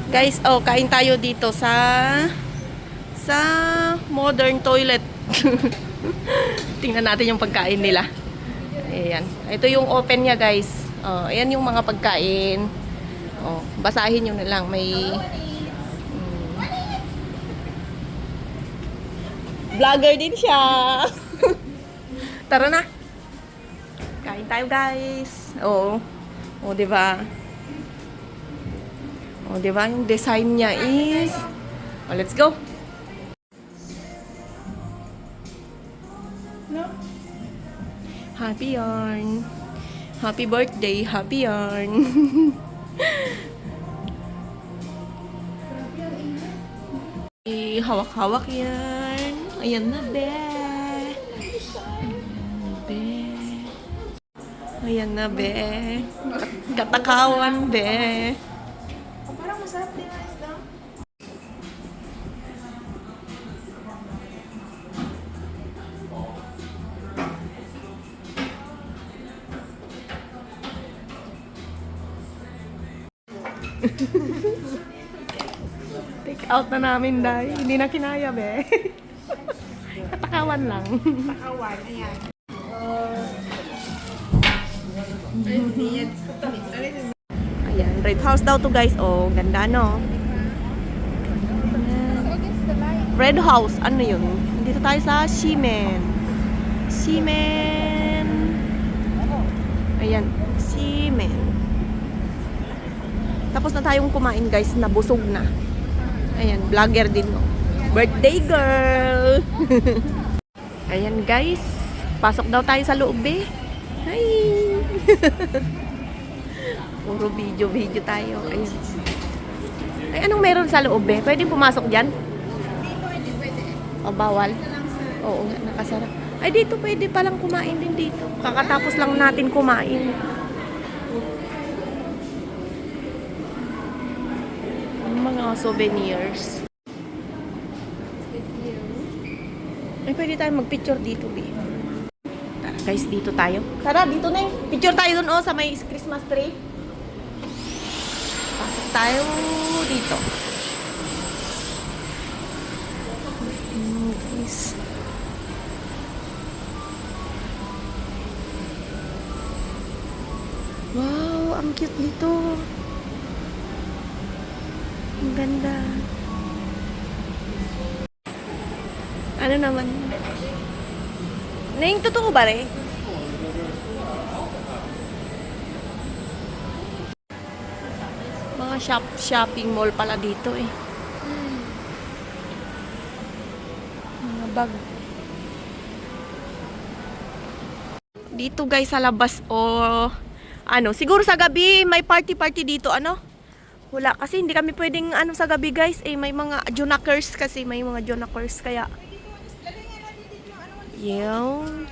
Guys, oh, kain tayo dito sa modern toilet. Tingnan natin yung pagkain nila. Ayan. Ito yung open niya, guys. Oh, ayan yung mga pagkain. Oh, basahin nyo na lang. May vlogger din siya. Tara na. Kain tayo, guys. Oh. Oh, 'di ba? Oh, 'di ba? Yung design niya is oh, let's go. No? Happy yarn. Happy birthday, happy yarn. Hawak-hawak yan. Ayan na, be. Be. Ayan na, be. Katakawan, be. Parang masarap din ang isda. Take out na namin, dahil hindi na kinaya, be. Katakawan lang. Pakawan, ayan. Ayan, red house daw to, guys. Oh, ganda, no? Red house, ano yun? Dito tayo sa Ximen. Ximen. Ayan, Ximen. Tapos na tayong kumain, guys. Nabusog na. Ayan, vlogger din, no? Birthday girl! Ayan, guys. Pasok daw tayo sa loob, eh. Hi! Puro video tayo. Ayan. Ay, anong meron sa loob, eh? Pwede pumasok dyan? Pwede. O, bawal? Oo, nakasara. Ay, dito pwede palang kumain din dito. Kakatapos lang natin kumain. Ang mga souvenirs. Ay, pwede tayo magpicture dito, be. Tara, guys, dito tayo. Tara, dito na yung picture tayo dun, oh, sa may Christmas tree. Pasok tayo dito. Guys. Wow, ang cute nito. Ang ganda. Ano naman? Neng, totoo ba rin? Mga shopping mall pala dito, eh. Mga bag. Dito, guys, sa labas, o ano, siguro sa gabi may party dito, ano? Wala kasi hindi kami pwedeng ano sa gabi, guys, eh may mga junakers kasi may mga junakers kaya yung